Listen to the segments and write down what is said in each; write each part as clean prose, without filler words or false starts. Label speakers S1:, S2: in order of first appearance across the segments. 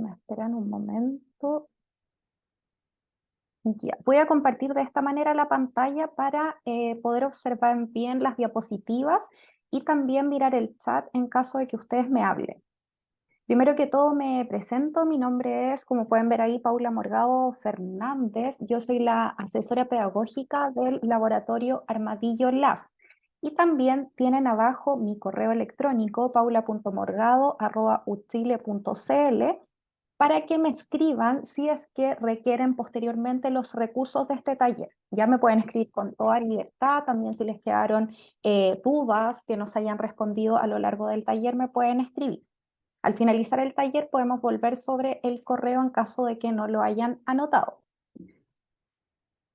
S1: me esperan un momento. Ya, voy a compartir de esta manera la pantalla para poder observar bien las diapositivas y también mirar el chat en caso de que ustedes me hablen. Primero que todo me presento, mi nombre es, como pueden ver ahí, Paula Morgado Fernández. Yo soy la asesora pedagógica del laboratorio Armadillo Lab. Y también tienen abajo mi correo electrónico, paula.morgado@uchile.cl, para que me escriban si es que requieren posteriormente los recursos de este taller. Ya me pueden escribir con toda libertad, también si les quedaron dudas que no se hayan respondido a lo largo del taller, me pueden escribir. Al finalizar el taller podemos volver sobre el correo en caso de que no lo hayan anotado.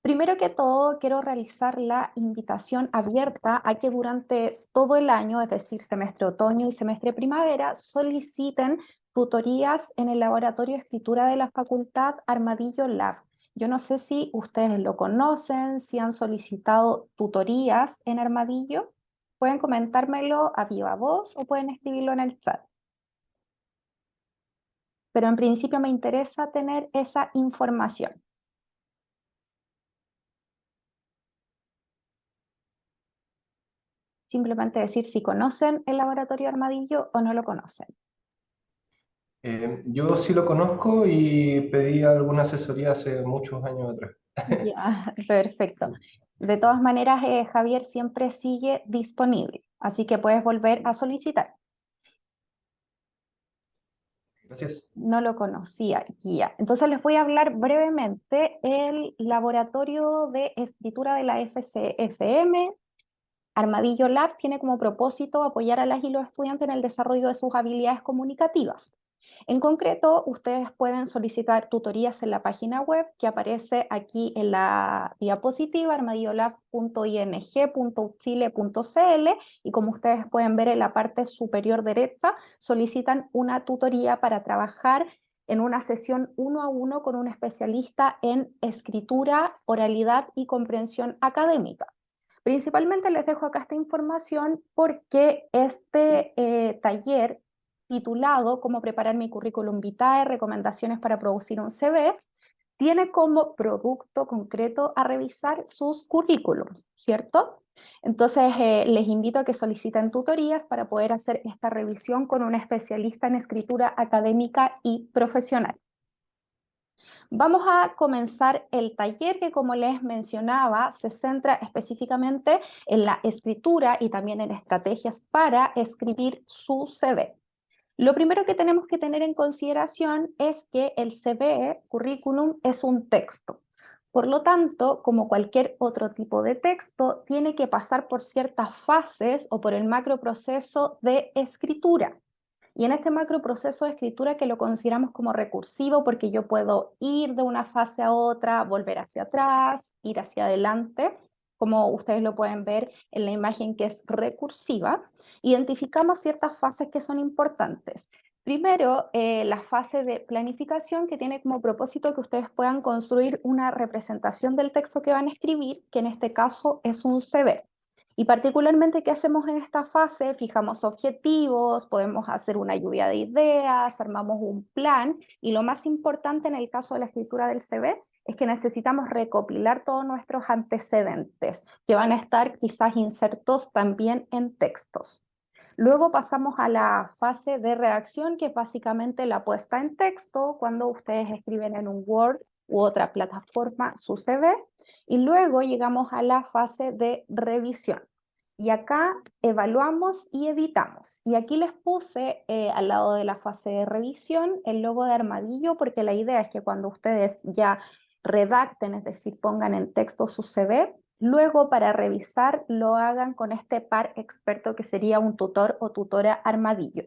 S1: Primero que todo, quiero realizar la invitación abierta a que durante todo el año, es decir, semestre otoño y semestre primavera, soliciten tutorías en el Laboratorio de Escritura de la Facultad Armadillo Lab. Yo no sé si ustedes lo conocen, si han solicitado tutorías en Armadillo. Pueden comentármelo a viva voz o pueden escribirlo en el chat. Pero en principio me interesa tener esa información. Simplemente decir si conocen el laboratorio Armadillo o no lo conocen.
S2: Yo sí lo conozco y pedí alguna asesoría hace muchos años atrás.
S1: Ya, perfecto. De todas maneras, Javier siempre sigue disponible, así que puedes volver a solicitar.
S2: Gracias.
S1: No lo conocía, ya. Entonces les voy a hablar brevemente. El laboratorio de escritura de la FCFM Armadillo Lab tiene como propósito apoyar a las y los estudiantes en el desarrollo de sus habilidades comunicativas. En concreto, ustedes pueden solicitar tutorías en la página web que aparece aquí en la diapositiva, armadillolab.ing.uchile.cl, y como ustedes pueden ver en la parte superior derecha, solicitan una tutoría para trabajar en una sesión 1 a 1 con un especialista en escritura, oralidad y comprensión académica. Principalmente les dejo acá esta información porque este taller titulado Cómo preparar mi currículum vitae, recomendaciones para producir un CV, tiene como producto concreto a revisar sus currículums, ¿cierto? Entonces les invito a que soliciten tutorías para poder hacer esta revisión con un especialista en escritura académica y profesional. Vamos a comenzar el taller que, como les mencionaba, se centra específicamente en la escritura y también en estrategias para escribir su CV. Lo primero que tenemos que tener en consideración es que el CV, currículum, es un texto. Por lo tanto, como cualquier otro tipo de texto, tiene que pasar por ciertas fases o por el macroproceso de escritura. Y en este macro proceso de escritura que lo consideramos como recursivo porque yo puedo ir de una fase a otra, volver hacia atrás, ir hacia adelante, como ustedes lo pueden ver en la imagen que es recursiva, identificamos ciertas fases que son importantes. Primero, la fase de planificación que tiene como propósito que ustedes puedan construir una representación del texto que van a escribir, que en este caso es un CV. Y particularmente, ¿qué hacemos en esta fase? Fijamos objetivos, podemos hacer una lluvia de ideas, armamos un plan y lo más importante en el caso de la escritura del CV es que necesitamos recopilar todos nuestros antecedentes que van a estar quizás insertos también en textos. Luego pasamos a la fase de redacción, que es básicamente la puesta en texto, cuando ustedes escriben en un Word u otra plataforma su CV. Y luego llegamos a la fase de revisión. Y acá evaluamos y editamos. Y aquí les puse al lado de la fase de revisión el logo de Armadillo, porque la idea es que cuando ustedes ya redacten, es decir, pongan en texto su CV, luego, para revisar, lo hagan con este par experto que sería un tutor o tutora Armadillo.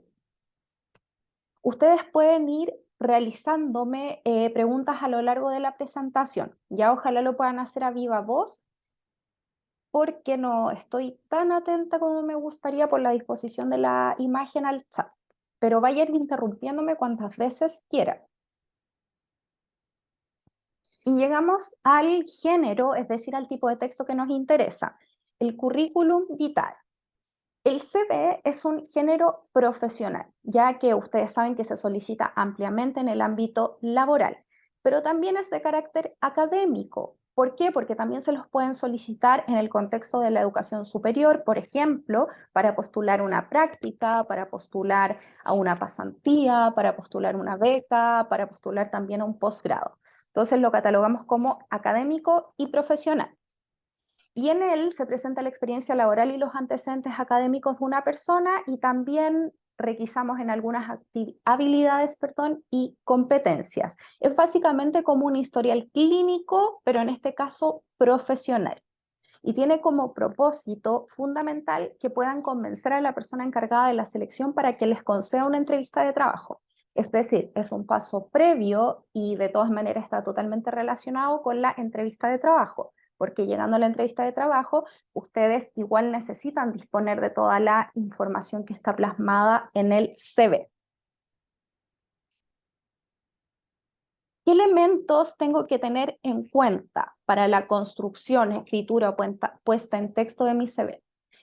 S1: Ustedes pueden ir realizándome preguntas a lo largo de la presentación. Ya ojalá lo puedan hacer a viva voz, porque no estoy tan atenta como me gustaría por la disposición de la imagen al chat. Pero vayan interrumpiéndome cuantas veces quieran. Y llegamos al género, es decir, al tipo de texto que nos interesa, el currículum vitae. El CV es un género profesional, ya que ustedes saben que se solicita ampliamente en el ámbito laboral, pero también es de carácter académico. ¿Por qué? Porque también se los pueden solicitar en el contexto de la educación superior, por ejemplo, para postular una práctica, para postular a una pasantía, para postular una beca, para postular también a un posgrado. Entonces lo catalogamos como académico y profesional. Y en él se presenta la experiencia laboral y los antecedentes académicos de una persona y también requisamos en algunas habilidades, y competencias. Es básicamente como un historial clínico, pero en este caso profesional. Y tiene como propósito fundamental que puedan convencer a la persona encargada de la selección para que les conceda una entrevista de trabajo. Es decir, es un paso previo y de todas maneras está totalmente relacionado con la entrevista de trabajo, porque llegando a la entrevista de trabajo, ustedes igual necesitan disponer de toda la información que está plasmada en el CV. ¿Qué elementos tengo que tener en cuenta para la construcción, escritura o puesta en texto de mi CV?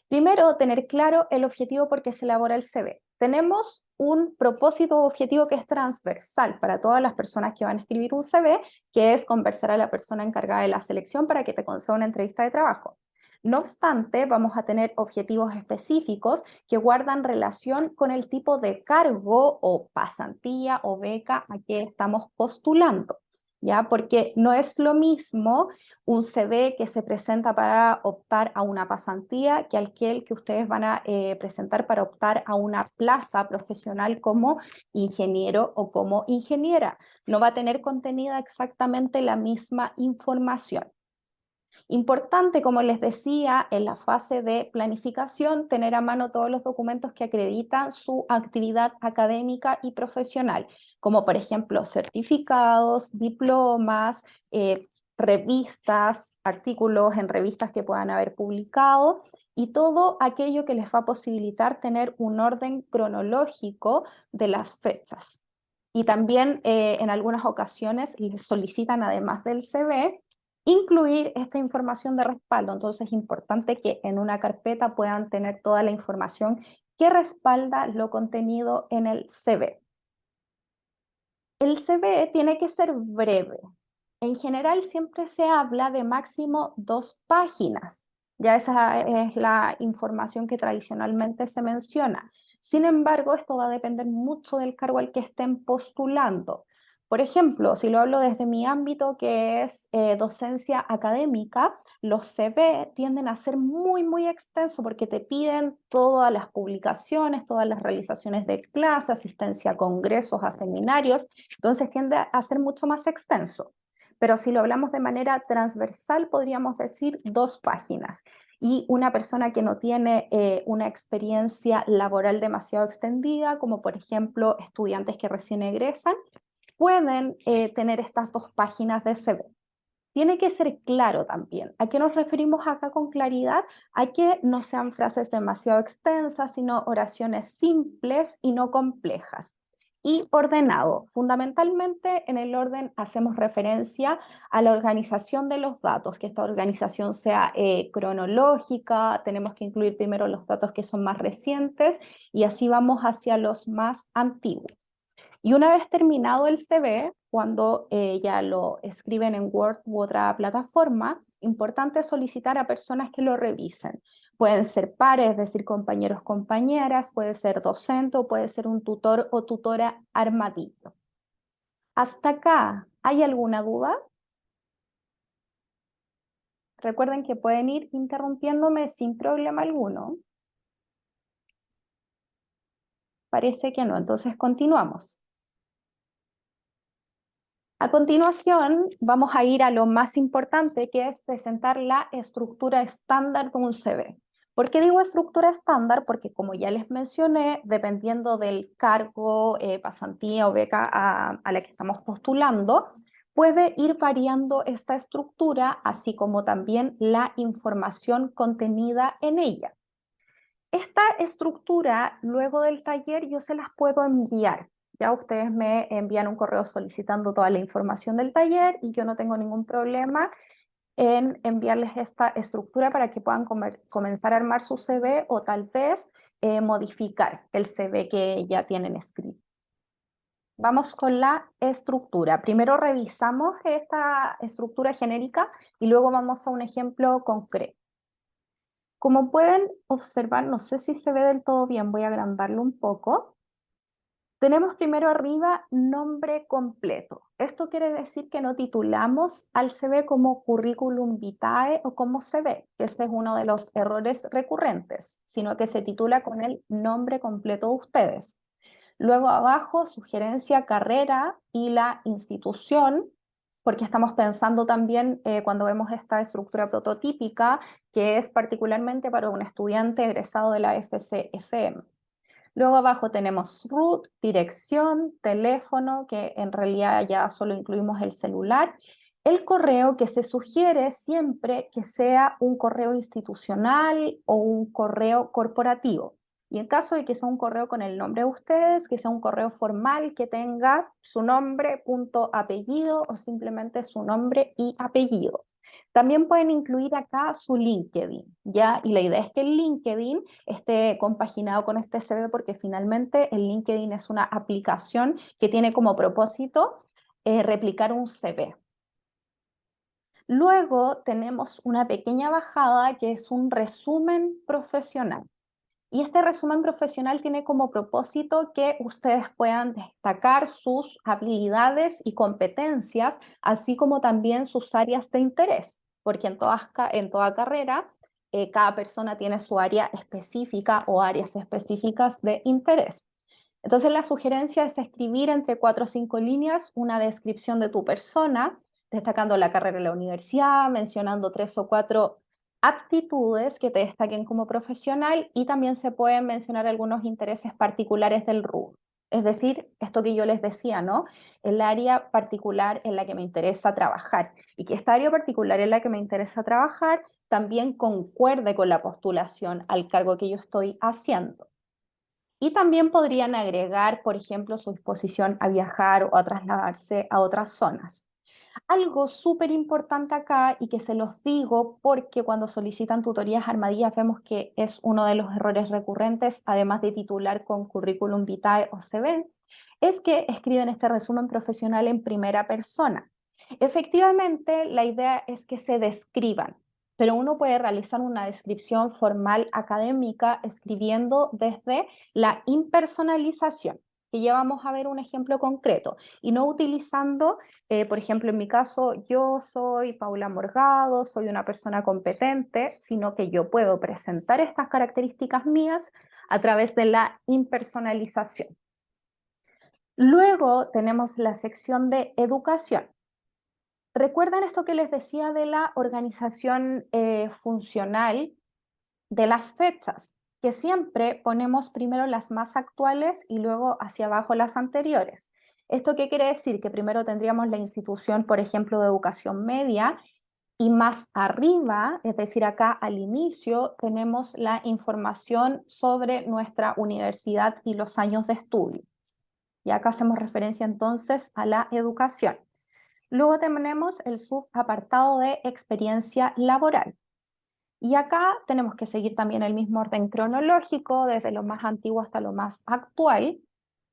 S1: Primero, tener claro el objetivo por qué se elabora el CV. Tenemos un propósito o objetivo que es transversal para todas las personas que van a escribir un CV, que es conversar a la persona encargada de la selección para que te conceda una entrevista de trabajo. No obstante, vamos a tener objetivos específicos que guardan relación con el tipo de cargo o pasantía o beca a que estamos postulando, ¿ya? Porque no es lo mismo un CV que se presenta para optar a una pasantía que aquel que ustedes van a presentar para optar a una plaza profesional como ingeniero o como ingeniera. No va a tener contenida exactamente la misma información. Importante, como les decía, en la fase de planificación, tener a mano todos los documentos que acreditan su actividad académica y profesional, como por ejemplo certificados, diplomas, revistas, artículos en revistas que puedan haber publicado y todo aquello que les va a posibilitar tener un orden cronológico de las fechas. Y también en algunas ocasiones les solicitan, además del CV, incluir esta información de respaldo. Entonces es importante que en una carpeta puedan tener toda la información que respalda lo contenido en el CV. El CV tiene que ser breve. En general siempre se habla de máximo 2 páginas. Ya esa es la información que tradicionalmente se menciona. Sin embargo, esto va a depender mucho del cargo al que estén postulando. Por ejemplo, si lo hablo desde mi ámbito, que es docencia académica, los CV tienden a ser muy, muy extensos porque te piden todas las publicaciones, todas las realizaciones de clases, asistencia a congresos, a seminarios, entonces tiende a ser mucho más extenso. Pero si lo hablamos de manera transversal, podríamos decir 2 páginas. Y una persona que no tiene una experiencia laboral demasiado extendida, como por ejemplo estudiantes que recién egresan, pueden tener estas 2 páginas de CV. Tiene que ser claro también. ¿A qué nos referimos acá con claridad? A que no sean frases demasiado extensas, sino oraciones simples y no complejas. Y ordenado. Fundamentalmente en el orden hacemos referencia a la organización de los datos, que esta organización sea cronológica, tenemos que incluir primero los datos que son más recientes y así vamos hacia los más antiguos. Y una vez terminado el CV, cuando ya lo escriben en Word u otra plataforma, importante solicitar a personas que lo revisen. Pueden ser pares, es decir, compañeros, compañeras, puede ser docente o puede ser un tutor o tutora armadillo. ¿Hasta acá hay alguna duda? Recuerden que pueden ir interrumpiéndome sin problema alguno. Parece que no, entonces continuamos. A continuación, vamos a ir a lo más importante, que es presentar la estructura estándar de un CV. ¿Por qué digo estructura estándar? Porque como ya les mencioné, dependiendo del cargo, pasantía o beca a la que estamos postulando, puede ir variando esta estructura, así como también la información contenida en ella. Esta estructura, luego del taller, yo se las puedo enviar. Ya ustedes me envían un correo solicitando toda la información del taller y yo no tengo ningún problema en enviarles esta estructura para que puedan comenzar a armar su CV o tal vez modificar el CV que ya tienen escrito. Vamos con la estructura. Primero revisamos esta estructura genérica y luego vamos a un ejemplo concreto. Como pueden observar, no sé si se ve del todo bien, voy a agrandarlo un poco. Tenemos primero arriba nombre completo. Esto quiere decir que no titulamos al CV como currículum vitae o como CV, que ese es uno de los errores recurrentes, sino que se titula con el nombre completo de ustedes. Luego abajo, sugerencia, carrera y la institución, porque estamos pensando también cuando vemos esta estructura prototípica, que es particularmente para un estudiante egresado de la FCFM. Luego abajo tenemos root, dirección, teléfono, que en realidad ya solo incluimos el celular. El correo, que se sugiere siempre que sea un correo institucional o un correo corporativo. Y en caso de que sea un correo con el nombre de ustedes, que sea un correo formal que tenga su nombre, punto, apellido o simplemente su nombre y apellido. También pueden incluir acá su LinkedIn, ¿ya? Y la idea es que el LinkedIn esté compaginado con este CV porque finalmente el LinkedIn es una aplicación que tiene como propósito replicar un CV. Luego tenemos una pequeña bajada que es un resumen profesional. Y este resumen profesional tiene como propósito que ustedes puedan destacar sus habilidades y competencias, así como también sus áreas de interés, porque en toda carrera cada persona tiene su área específica o áreas específicas de interés. Entonces la sugerencia es escribir entre 4 o 5 líneas una descripción de tu persona, destacando la carrera en la universidad, mencionando 3 o 4 aptitudes que te destaquen como profesional y también se pueden mencionar algunos intereses particulares del rubro. Es decir, esto que yo les decía, ¿no? El área particular en la que me interesa trabajar y que esta área particular en la que me interesa trabajar también concuerde con la postulación al cargo que yo estoy haciendo. Y también podrían agregar, por ejemplo, su disposición a viajar o a trasladarse a otras zonas. Algo súper importante acá y que se los digo porque cuando solicitan tutorías armadillas vemos que es uno de los errores recurrentes, además de titular con currículum vitae o CV, es que escriben este resumen profesional en primera persona. Efectivamente, la idea es que se describan, pero uno puede realizar una descripción formal académica escribiendo desde la impersonalización, que ya vamos a ver un ejemplo concreto, y no utilizando por ejemplo, en mi caso, yo soy Paula Morgado, soy una persona competente, sino que yo puedo presentar estas características mías a través de la impersonalización. Luego tenemos la sección de educación. ¿Recuerdan esto que les decía de la organización funcional de las fechas? Que siempre ponemos primero las más actuales y luego hacia abajo las anteriores. ¿Esto qué quiere decir? Que primero tendríamos la institución, por ejemplo, de educación media y más arriba, es decir, acá al inicio, tenemos la información sobre nuestra universidad y los años de estudio. Y acá hacemos referencia entonces a la educación. Luego tenemos el subapartado de experiencia laboral. Y acá tenemos que seguir también el mismo orden cronológico, desde lo más antiguo hasta lo más actual.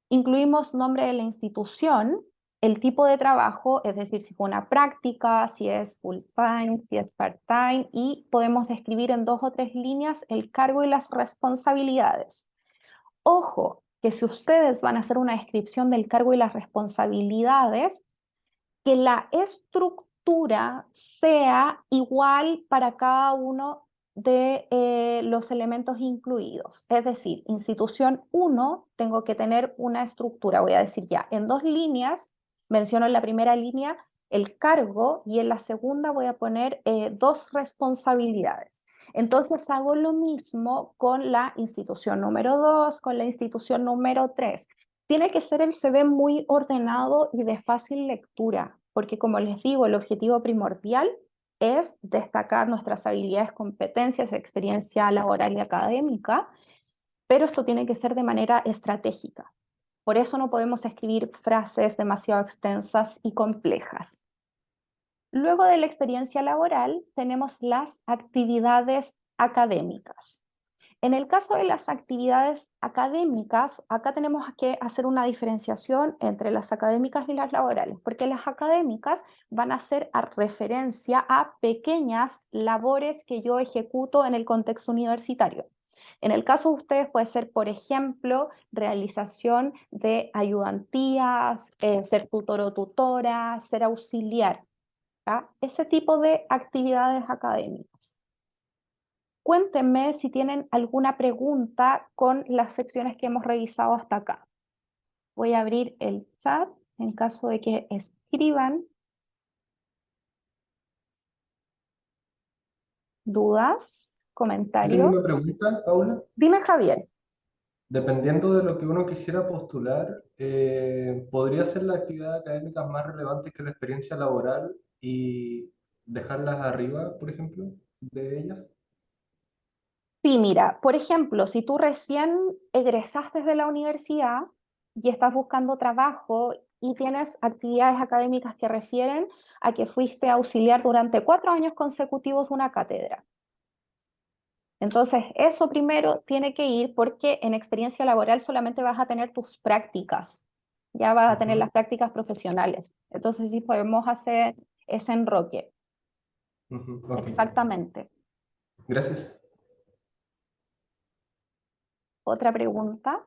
S1: Incluimos nombre de la institución, el tipo de trabajo, es decir, si fue una práctica, si es full time, si es part time, y podemos describir en 2 o 3 líneas el cargo y las responsabilidades. Ojo, que si ustedes van a hacer una descripción del cargo y las responsabilidades, que la estructura sea igual para cada uno de los elementos incluidos. Es decir, institución 1, tengo que tener una estructura, voy a decir ya, en 2 líneas, menciono en la primera línea el cargo y en la segunda voy a poner 2 responsabilidades. Entonces hago lo mismo con la institución número 2, con la institución número 3. Tiene que ser el CV muy ordenado y de fácil lectura, porque como les digo, el objetivo primordial es destacar nuestras habilidades, competencias, experiencia laboral y académica, pero esto tiene que ser de manera estratégica. Por eso no podemos escribir frases demasiado extensas y complejas. Luego de la experiencia laboral, tenemos las actividades académicas. En el caso de las actividades académicas, acá tenemos que hacer una diferenciación entre las académicas y las laborales, porque las académicas van a hacer referencia a pequeñas labores que yo ejecuto en el contexto universitario. En el caso de ustedes puede ser, por ejemplo, realización de ayudantías, ser tutor o tutora, ser auxiliar, ¿ya? Ese tipo de actividades académicas. Cuéntenme si tienen alguna pregunta con las secciones que hemos revisado hasta acá. Voy a abrir el chat en caso de que escriban dudas,
S2: Yo tengo una
S1: comentarios.
S2: pregunta, Paula.
S1: Dime, Javier.
S2: Dependiendo de lo que uno quisiera postular, ¿podría ser las actividades académicas más relevantes que la experiencia laboral y dejarlas arriba, por ejemplo, de ellas?
S1: Sí, mira, por ejemplo, si tú recién egresaste de la universidad y estás buscando trabajo y tienes actividades académicas que refieren a que fuiste auxiliar durante 4 años consecutivos de una cátedra. Entonces, eso primero tiene que ir porque en experiencia laboral solamente vas a tener tus prácticas, ya vas a tener
S2: Ujú,
S1: las prácticas profesionales. Entonces, sí podemos hacer ese enroque.
S2: ujú, ok.
S1: Exactamente.
S2: Gracias.
S1: Otra pregunta.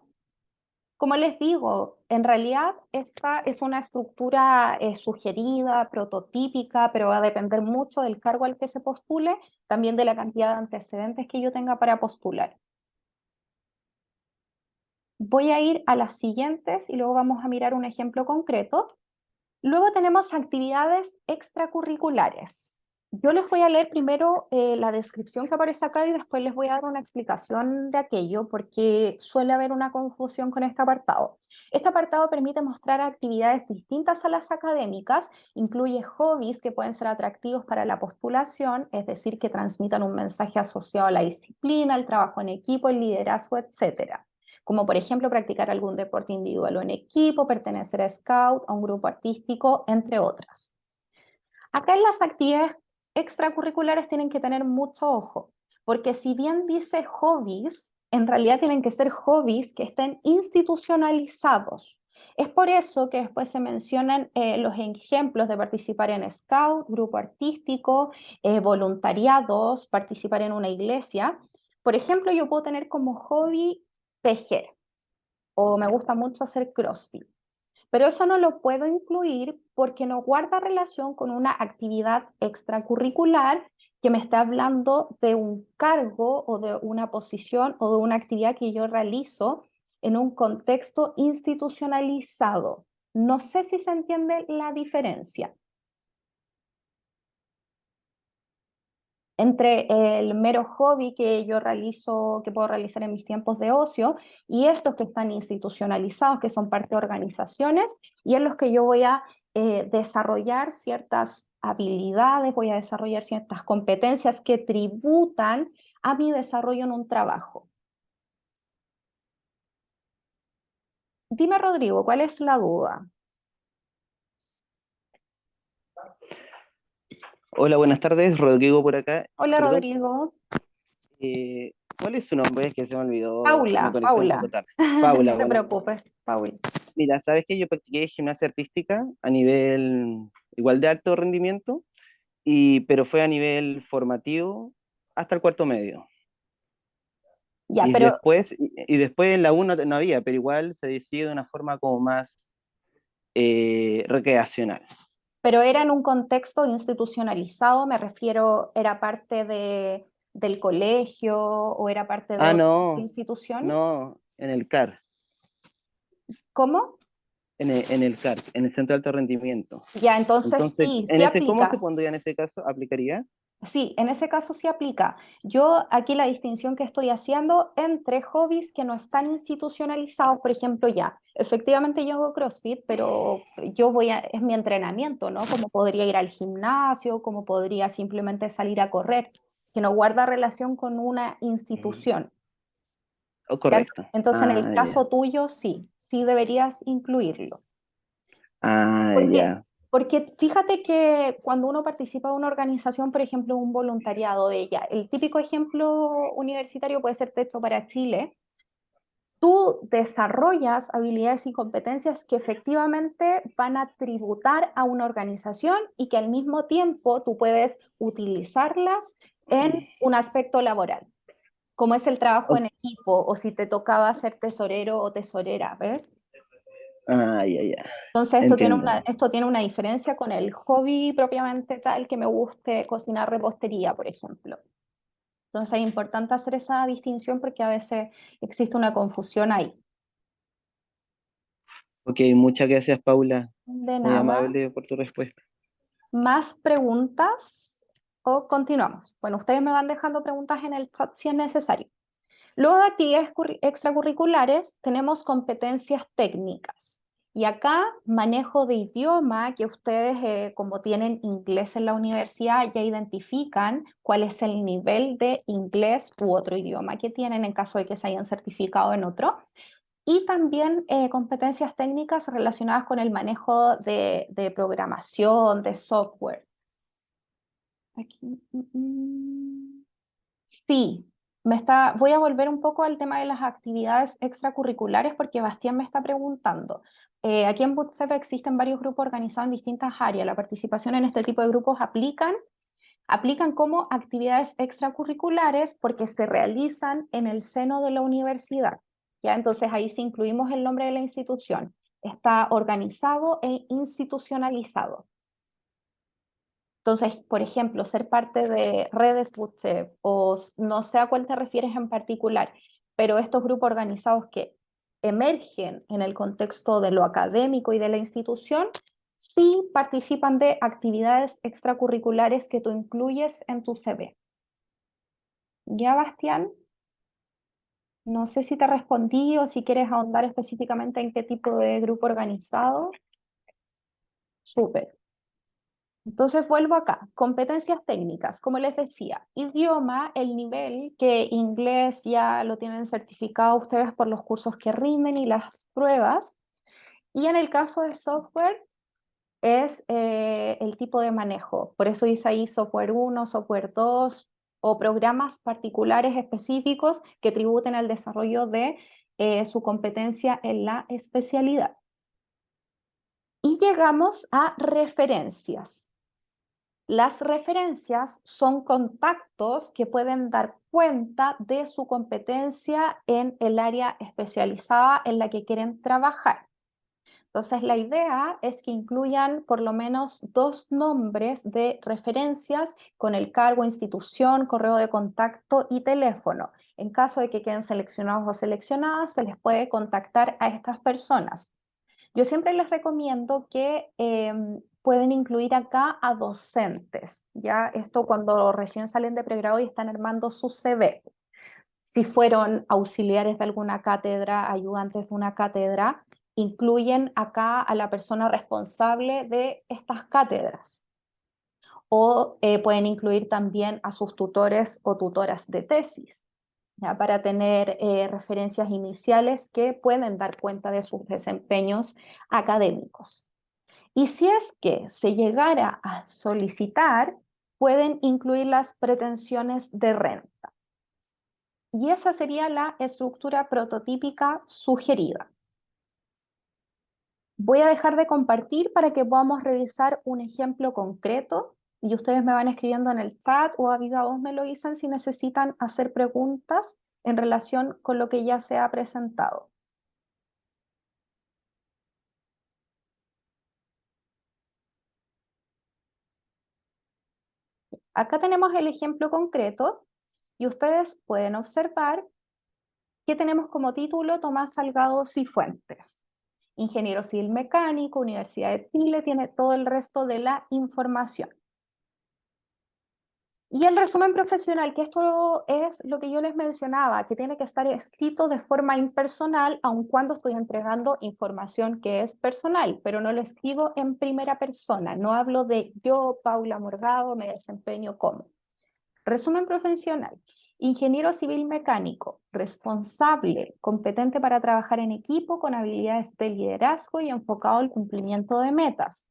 S1: Como les digo, en realidad esta es una estructura sugerida, prototípica, pero va a depender mucho del cargo al que se postule, también de la cantidad de antecedentes que yo tenga para postular. Voy a ir a las siguientes y luego vamos a mirar un ejemplo concreto. Luego tenemos actividades extracurriculares. Yo les voy a leer primero la descripción que aparece acá y después les voy a dar una explicación de aquello porque suele haber una confusión con este apartado. Este apartado permite mostrar actividades distintas a las académicas, incluye hobbies que pueden ser atractivos para la postulación, es decir, que transmitan un mensaje asociado a la disciplina, el trabajo en equipo, el liderazgo, etcétera, como por ejemplo practicar algún deporte individual o en equipo, pertenecer a Scout, a un grupo artístico, entre otras. Acá en las actividades extracurriculares tienen que tener mucho ojo, porque si bien dice hobbies, en realidad tienen que ser hobbies que estén institucionalizados. Es por eso que después se mencionan los ejemplos de participar en Scout, grupo artístico, voluntariados, participar en una iglesia. Por ejemplo, yo puedo tener como hobby tejer o me gusta mucho hacer CrossFit. Pero eso no lo puedo incluir porque no guarda relación con una actividad extracurricular que me está hablando de un cargo o de una posición o de una actividad que yo realizo en un contexto institucionalizado. No sé si se entiende la diferencia entre el mero hobby que yo realizo, que puedo realizar en mis tiempos de ocio, y estos que están institucionalizados, que son parte de organizaciones, y en los que yo voy a desarrollar ciertas habilidades, voy a desarrollar ciertas competencias que tributan a mi desarrollo en un trabajo. Dime, Rodrigo, ¿cuál es la duda?
S3: Hola, buenas tardes, Rodrigo por acá.
S1: Hola,
S3: Perdón,
S1: Rodrigo.
S3: ¿cuál es su nombre? Es que se me olvidó, me
S1: Paula,
S3: conecté un poco
S1: Paula.
S3: tarde.
S1: No
S3: Paula,
S1: te
S3: bueno.
S1: preocupes, Paula.
S3: Mira, sabes que yo practiqué gimnasia artística a nivel igual de alto rendimiento, pero fue a nivel formativo hasta el cuarto medio.
S1: Ya,
S3: Y
S1: pero
S3: después en la U no había, pero igual se decide de una forma como más recreacional.
S1: Pero era en un contexto institucionalizado, me refiero, era parte del colegio o era parte de
S3: Ah,
S1: otra
S3: no,
S1: institución.
S3: no, en el CAR,
S1: ¿Cómo?
S3: en el CAR, en el Centro de Alto Rendimiento.
S1: Ya, entonces
S3: Entonces,
S1: sí, sí
S3: ¿cómo se
S1: aplica.
S3: pondría en ese caso? ¿Aplicaría?
S1: Sí, en ese caso sí aplica. Yo aquí la distinción que estoy haciendo entre hobbies que no están institucionalizados, por ejemplo, ya, efectivamente yo hago CrossFit, pero es mi entrenamiento, ¿no? Como podría ir al gimnasio, como podría simplemente salir a correr, que no guarda relación con una
S3: Mm.
S1: institución.
S3: Oh,
S1: ¿Ya?
S3: correcto.
S1: Entonces, en el
S3: Ah, ya.
S1: caso tuyo, sí, sí deberías incluirlo.
S3: Ah,
S1: Porque
S3: ya.
S1: Porque fíjate que cuando uno participa de una organización, por ejemplo, un voluntariado de ella, el típico ejemplo universitario puede ser Techo para Chile, tú desarrollas habilidades y competencias que efectivamente van a tributar a una organización y que al mismo tiempo tú puedes utilizarlas en un aspecto laboral, como es el trabajo
S3: Ok.
S1: en equipo o si te tocaba ser tesorero o tesorera, ¿ves?
S3: Ah, ya, ya.
S1: Entonces
S3: Entiendo.
S1: esto tiene una diferencia con el hobby propiamente tal que me guste cocinar repostería, por ejemplo. Entonces es importante hacer esa distinción porque a veces existe una confusión ahí.
S3: Ok, muchas gracias, Paula.
S1: De
S3: Muy
S1: nada.
S3: amable por tu respuesta.
S1: ¿Más preguntas o continuamos? Bueno, ustedes me van dejando preguntas en el chat si es necesario. Luego de actividades extracurriculares tenemos competencias técnicas. Y acá manejo de idioma, que ustedes como tienen inglés en la universidad ya identifican cuál es el nivel de inglés u otro idioma que tienen en caso de que se hayan certificado en otro. Y también competencias técnicas relacionadas con el manejo de programación, de software. Aquí, sí, voy a volver un poco al tema de las actividades extracurriculares porque Bastián me está preguntando. Aquí en Bootstrap existen varios grupos organizados en distintas áreas. La participación en este tipo de grupos aplican como actividades extracurriculares porque se realizan en el seno de la universidad. ¿Ya? Entonces ahí sí incluimos el nombre de la institución. Está organizado e institucionalizado. Entonces, por ejemplo, ser parte de redes Bootstrap o no sé a cuál te refieres en particular, pero estos grupos organizados que emergen en el contexto de lo académico y de la institución, sí participan de actividades extracurriculares que tú incluyes en tu CV. ¿Ya, Bastián? No sé si te respondí o si quieres ahondar específicamente en qué tipo de grupo organizado. Súper. Entonces vuelvo acá, competencias técnicas, como les decía, idioma, el nivel que inglés ya lo tienen certificado ustedes por los cursos que rinden y las pruebas. Y en el caso de software es el tipo de manejo. Por eso dice ahí software 1, software 2 o programas particulares específicos que tributen al desarrollo de su competencia en la especialidad. Y llegamos a referencias. Las referencias son contactos que pueden dar cuenta de su competencia en el área especializada en la que quieren trabajar. Entonces, la idea es que incluyan por lo menos 2 nombres de referencias con el cargo, institución, correo de contacto y teléfono. En caso de que queden seleccionados o seleccionadas, se les puede contactar a estas personas. Yo siempre les recomiendo que pueden incluir acá a docentes, ya esto cuando recién salen de pregrado y están armando su CV. Si fueron auxiliares de alguna cátedra, ayudantes de una cátedra, incluyen acá a la persona responsable de estas cátedras. O pueden incluir también a sus tutores o tutoras de tesis, ¿ya? Para tener referencias iniciales que pueden dar cuenta de sus desempeños académicos. Y si es que se llegara a solicitar, pueden incluir las pretensiones de renta. Y esa sería la estructura prototípica sugerida. Voy a dejar de compartir para que podamos revisar un ejemplo concreto y ustedes me van escribiendo en el chat o a viva voz me lo dicen si necesitan hacer preguntas en relación con lo que ya se ha presentado. Acá tenemos el ejemplo concreto y ustedes pueden observar que tenemos como título Tomás Salgado Cifuentes. Ingeniero civil mecánico, Universidad de Chile, tiene todo el resto de la información. Y el resumen profesional, que esto es lo que yo les mencionaba, que tiene que estar escrito de forma impersonal, aun cuando estoy entregando información que es personal, pero no lo escribo en primera persona, no hablo de yo, Paula Morgado, me desempeño como. Resumen profesional. Ingeniero civil mecánico, responsable, competente para trabajar en equipo con habilidades de liderazgo y enfocado al cumplimiento de metas.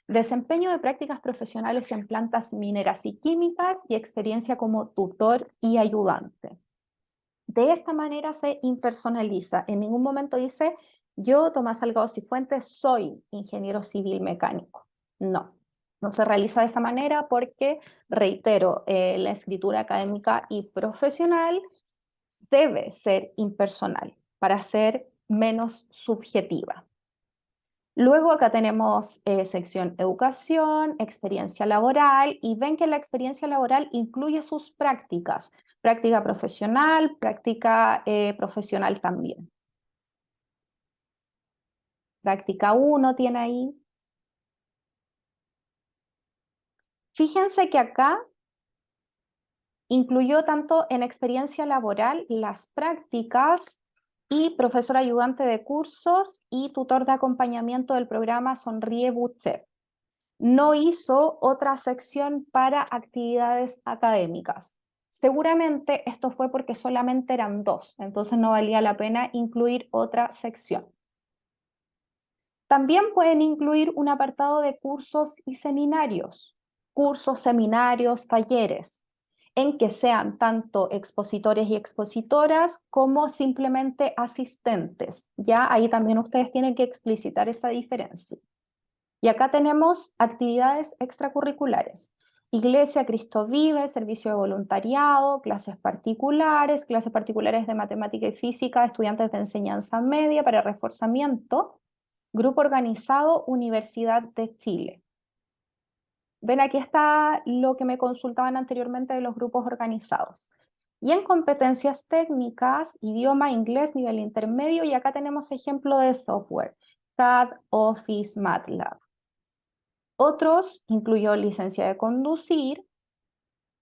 S1: Desempeño de prácticas profesionales en plantas mineras y químicas y experiencia como tutor y ayudante. De esta manera se impersonaliza. En ningún momento dice, yo, Tomás Salgado Cifuentes, soy ingeniero civil mecánico. No, no se realiza de esa manera porque, reitero, la escritura académica y profesional debe ser impersonal para ser menos subjetiva. Luego acá tenemos sección educación, experiencia laboral, y ven que la experiencia laboral incluye sus prácticas, práctica profesional, práctica profesional también. Práctica 1 tiene ahí. Fíjense que acá incluyó tanto en experiencia laboral las prácticas y profesor ayudante de cursos y tutor de acompañamiento del programa Sonríe Bootcamp. No hizo otra sección para actividades académicas. Seguramente esto fue porque solamente eran 2, entonces no valía la pena incluir otra sección. También pueden incluir un apartado de cursos y seminarios, talleres, en que sean tanto expositores y expositoras como simplemente asistentes. Ya ahí también ustedes tienen que explicitar esa diferencia. Y acá tenemos actividades extracurriculares. Iglesia Cristo Vive, servicio de voluntariado, clases particulares de matemática y física, estudiantes de enseñanza media para reforzamiento, grupo organizado Universidad de Chile. Ven, aquí está lo que me consultaban anteriormente de los grupos organizados. Y en competencias técnicas, idioma inglés, nivel intermedio, y acá tenemos ejemplo de software, CAD, Office, MATLAB. Otros incluyó licencia de conducir,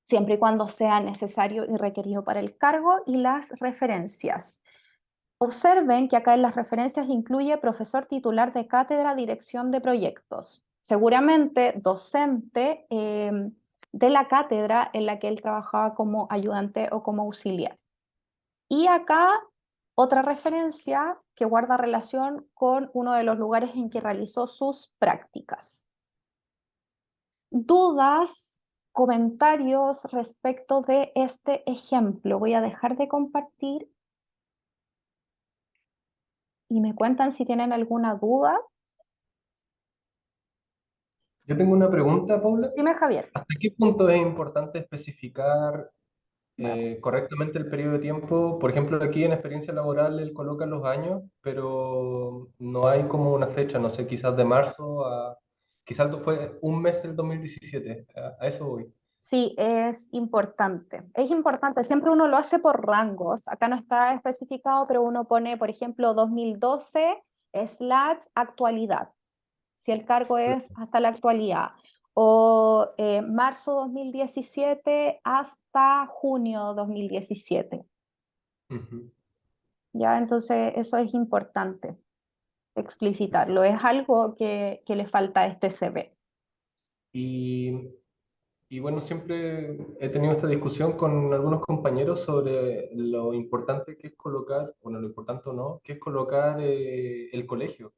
S1: siempre y cuando sea necesario y requerido para el cargo, y las referencias. Observen que acá en las referencias incluye profesor titular de cátedra, dirección de proyectos. Seguramente docente de la cátedra en la que él trabajaba como ayudante o como auxiliar. Y acá otra referencia que guarda relación con uno de los lugares en que realizó sus prácticas. ¿Dudas, comentarios respecto de este ejemplo? Voy a dejar de compartir y me cuentan si tienen alguna duda.
S2: Yo tengo una pregunta, Paula.
S1: Dime, Javier.
S2: ¿Hasta qué punto es importante especificar
S1: Bueno,
S2: correctamente el periodo de tiempo? Por ejemplo, aquí en experiencia laboral él coloca los años, pero no hay como una fecha, no sé, quizás de marzo a... Quizás fue un mes del 2017, a eso voy.
S1: sí, es importante. Es importante, siempre uno lo hace por rangos. Acá no está especificado, pero uno pone, por ejemplo, 2012/actualidad, si el cargo es hasta la actualidad. O marzo 2017 hasta junio 2017.
S2: Ujú.
S1: ¿Ya? Entonces, eso es importante explicitarlo. Es algo que le falta a este CV.
S2: Y, y bueno, siempre he tenido esta discusión con algunos compañeros sobre lo importante que es colocar, bueno, lo importante o no, que es colocar el colegio,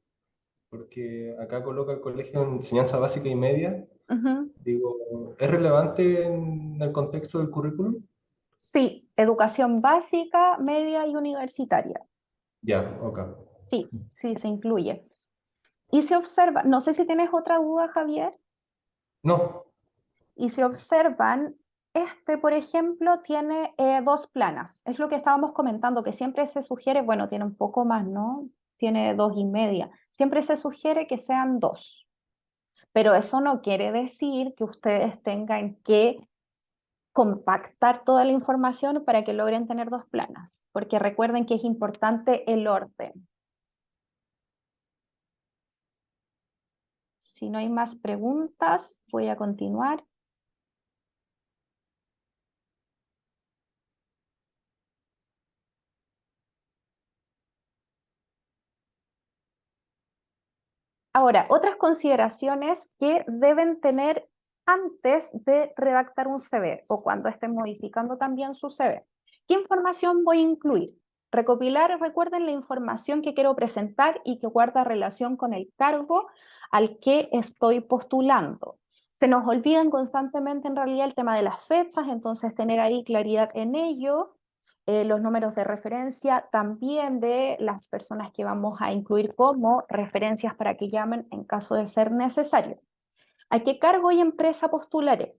S2: porque acá coloca el colegio en enseñanza básica y media.
S1: Ujú.
S2: Digo, ¿es relevante en el contexto del currículum?
S1: Sí, educación básica, media y universitaria.
S2: Ya, ok.
S1: Sí, sí, se incluye. Y se observa, no sé si tienes otra duda, Javier,
S2: No,
S1: y se observan, este, por ejemplo, tiene 2 planas. Es lo que estábamos comentando, que siempre se sugiere, bueno, tiene un poco más, ¿no? Tiene 2,5. Siempre se sugiere que sean 2. Pero eso no quiere decir que ustedes tengan que compactar toda la información para que logren tener 2 planas, porque recuerden que es importante el orden. Si no hay más preguntas, voy a continuar. Ahora, otras consideraciones que deben tener antes de redactar un CV o cuando estén modificando también su CV. ¿Qué información voy a incluir? Recopilar, recuerden, la información que quiero presentar y que guarda relación con el cargo al que estoy postulando. Se nos olvidan constantemente en realidad el tema de las fechas, entonces tener ahí claridad en ello, los números de referencia también de las personas que vamos a incluir como referencias para que llamen en caso de ser necesario. ¿A qué cargo y empresa postularé?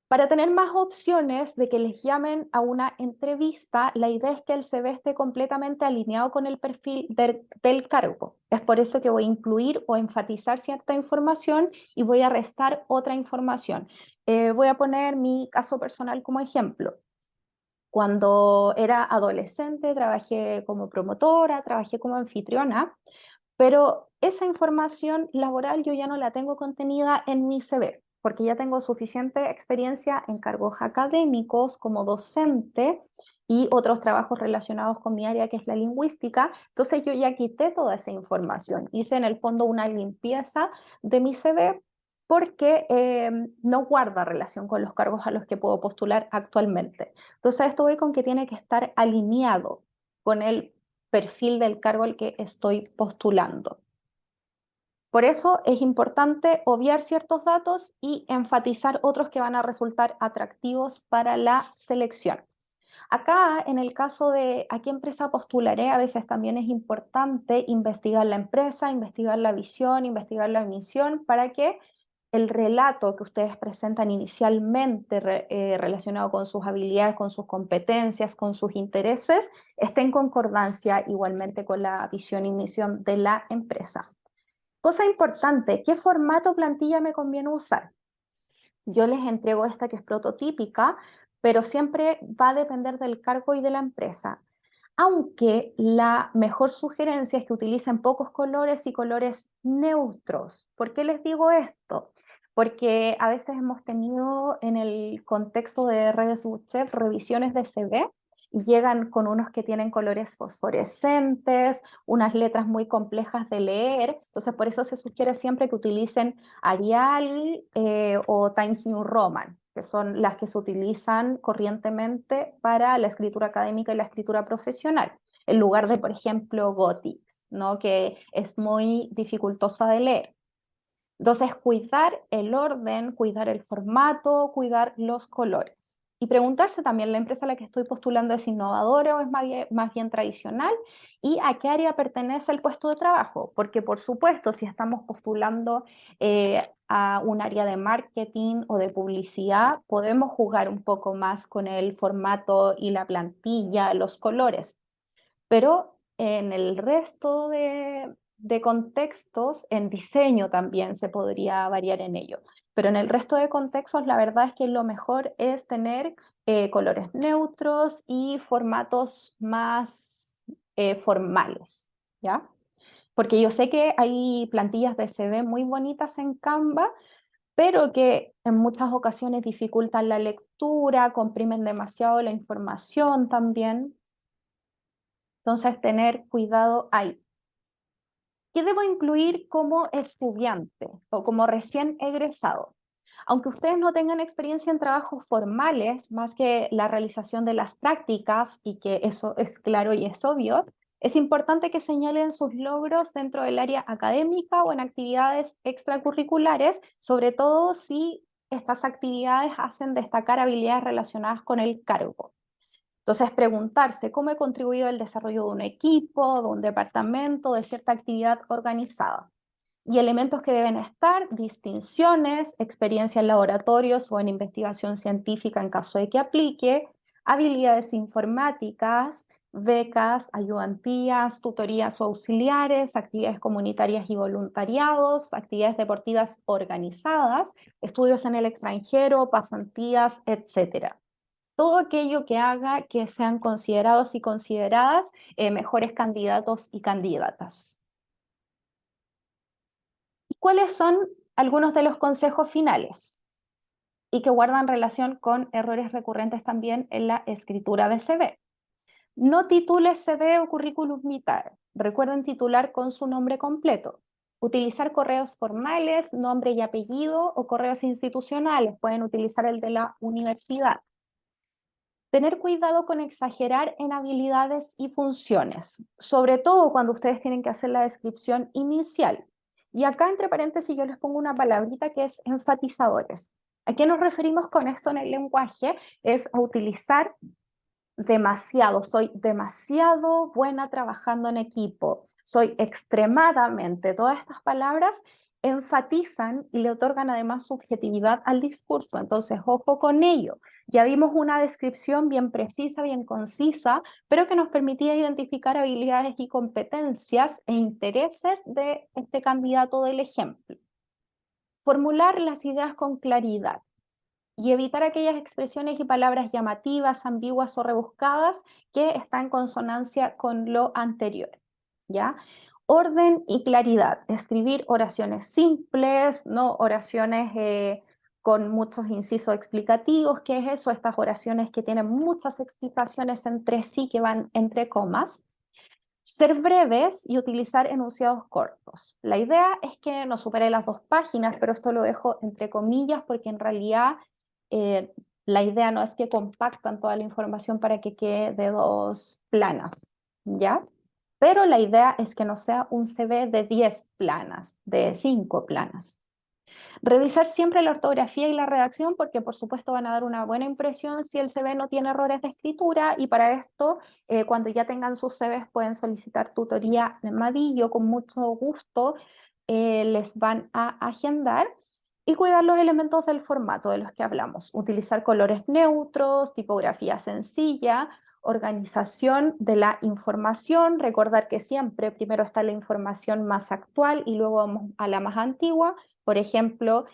S1: Para tener más opciones de que les llamen a una entrevista, la idea es que el CV esté completamente alineado con el perfil del cargo. Es por eso que voy a incluir o enfatizar cierta información y voy a restar otra información. Voy a poner mi caso personal como ejemplo. Cuando era adolescente trabajé como promotora, trabajé como anfitriona, pero esa información laboral yo ya no la tengo contenida en mi CV, porque ya tengo suficiente experiencia en cargos académicos como docente y otros trabajos relacionados con mi área que es la lingüística. Entonces yo ya quité toda esa información. Hice en el fondo una limpieza de mi CV porque no guarda relación con los cargos a los que puedo postular actualmente. Entonces esto voy con que tiene que estar alineado con el perfil del cargo al que estoy postulando. Por eso es importante obviar ciertos datos y enfatizar otros que van a resultar atractivos para la selección. Acá, en el caso de a qué empresa postularé, a veces también es importante investigar la empresa, investigar la visión, investigar la misión, para que el relato que ustedes presentan inicialmente relacionado con sus habilidades, con sus competencias, con sus intereses, esté en concordancia igualmente con la visión y misión de la empresa. Cosa importante, ¿qué formato plantilla me conviene usar? Yo les entrego esta que es prototípica, pero siempre va a depender del cargo y de la empresa. Aunque la mejor sugerencia es que utilicen pocos colores y colores neutros. ¿Por qué les digo esto? Porque a veces hemos tenido en el contexto de redes web revisiones de CV y llegan con unos que tienen colores fosforescentes, unas letras muy complejas de leer. Entonces, por eso se sugiere siempre que utilicen Arial o Times New Roman, que son las que se utilizan corrientemente para la escritura académica y la escritura profesional, en lugar de, por ejemplo, Gothics, ¿no? Que es muy dificultosa de leer. Entonces, cuidar el orden, cuidar el formato, cuidar los colores. Y preguntarse también, ¿la empresa a la que estoy postulando es innovadora o es más bien tradicional? ¿Y a qué área pertenece el puesto de trabajo? Porque, por supuesto, si estamos postulando a un área de marketing o de publicidad, podemos jugar un poco más con el formato y la plantilla, los colores. Pero en el resto de contextos, en diseño también se podría variar en ello. Pero en el resto de contextos, la verdad es que lo mejor es tener colores neutros y formatos más formales, ¿ya? Porque yo sé que hay plantillas de CV muy bonitas en Canva, pero que en muchas ocasiones dificultan la lectura, comprimen demasiado la información también. Entonces, tener cuidado ahí. ¿Qué debo incluir como estudiante o como recién egresado? Aunque ustedes no tengan experiencia en trabajos formales, más que la realización de las prácticas, y que eso es claro y es obvio, es importante que señalen sus logros dentro del área académica o en actividades extracurriculares, sobre todo si estas actividades hacen destacar habilidades relacionadas con el cargo. Entonces, preguntarse cómo he contribuido al desarrollo de un equipo, de un departamento, de cierta actividad organizada. Y elementos que deben estar: distinciones, experiencia en laboratorios o en investigación científica en caso de que aplique, habilidades informáticas, becas, ayudantías, tutorías o auxiliares, actividades comunitarias y voluntariados, actividades deportivas organizadas, estudios en el extranjero, pasantías, etc. Todo aquello que haga que sean considerados y consideradas mejores candidatos y candidatas. ¿Y cuáles son algunos de los consejos finales? Y que guardan relación con errores recurrentes también en la escritura de CV. No titule CV o currículum vitae. Recuerden titular con su nombre completo. Utilizar correos formales, nombre y apellido, o correos institucionales. Pueden utilizar el de la universidad. Tener cuidado con exagerar en habilidades y funciones, sobre todo cuando ustedes tienen que hacer la descripción inicial. Y acá entre paréntesis yo les pongo una palabrita que es enfatizadores. ¿A qué nos referimos con esto en el lenguaje? Es a utilizar demasiado, soy demasiado buena trabajando en equipo, soy extremadamente, todas estas palabras enfatizan y le otorgan además subjetividad al discurso, entonces ojo con ello. Ya vimos una descripción bien precisa, bien concisa, pero que nos permitía identificar habilidades y competencias e intereses de este candidato del ejemplo. Formular las ideas con claridad y evitar aquellas expresiones y palabras llamativas, ambiguas o rebuscadas que están en consonancia con lo anterior, ¿ya? Orden y claridad, escribir oraciones simples, no oraciones con muchos incisos explicativos. ¿Qué es eso? Estas oraciones que tienen muchas explicaciones entre sí, que van entre comas. Ser breves y utilizar enunciados cortos. La idea es que no supere las 2 páginas, pero esto lo dejo entre comillas porque en realidad eh, la idea no es que compactan toda la información para que quede de 2 planas, ¿ya? Pero la idea es que no sea un CV de 10 planas, de 5 planas. Revisar siempre la ortografía y la redacción porque por supuesto van a dar una buena impresión si el CV no tiene errores de escritura y para esto cuando ya tengan sus CVs pueden solicitar tutoría en Madillo, con mucho gusto les van a agendar. Y cuidar los elementos del formato de los que hablamos, utilizar colores neutros, tipografía sencilla, organización de la información, recordar que siempre primero está la información más actual y luego vamos a la más antigua. Por ejemplo,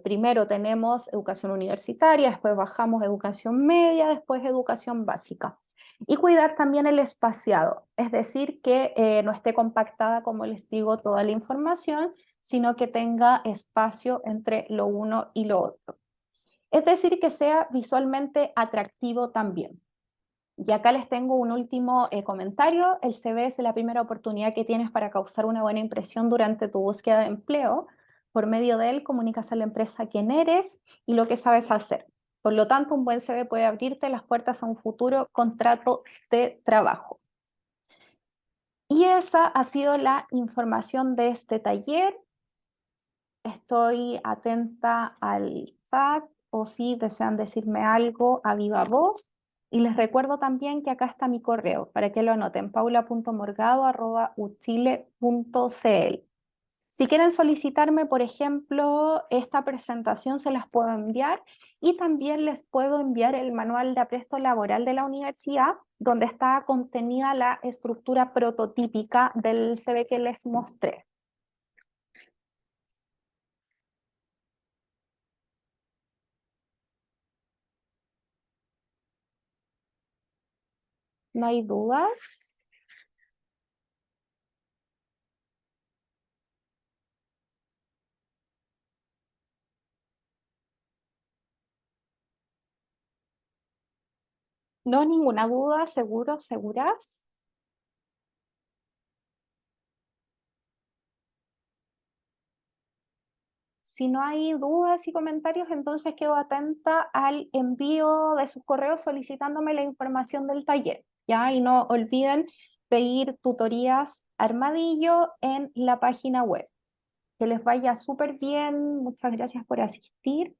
S1: primero tenemos educación universitaria, después bajamos educación media, después educación básica. Y cuidar también el espaciado, es decir, que no esté compactada, como les digo, toda la información, sino que tenga espacio entre lo uno y lo otro. Es decir, que sea visualmente atractivo también. Y acá les tengo un último comentario. El CV es la primera oportunidad que tienes para causar una buena impresión durante tu búsqueda de empleo. Por medio de él comunicas a la empresa quién eres y lo que sabes hacer. Por lo tanto, un buen CV puede abrirte las puertas a un futuro contrato de trabajo. Y esa ha sido la información de este taller. Estoy atenta al chat o si desean decirme algo a viva voz. Y les recuerdo también que acá está mi correo para que lo anoten, paula.morgado@uchile.cl. Si quieren solicitarme, por ejemplo, esta presentación se las puedo enviar y también les puedo enviar el manual de apresto laboral de la universidad, donde está contenida la estructura prototípica del CV que les mostré. ¿No hay dudas? No, ninguna duda, seguro, seguras. Si no hay dudas y comentarios, entonces quedo atenta al envío de sus correos solicitándome la información del taller, ¿ya? Y no olviden pedir tutorías Armadillo en la página web. Que les vaya súper bien, muchas gracias por asistir.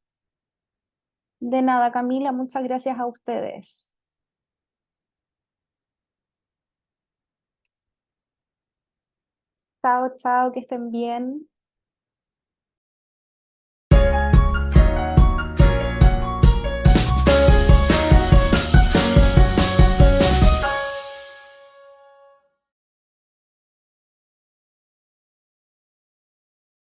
S1: De nada, Camila, muchas gracias a ustedes. Chao, chao, que estén bien.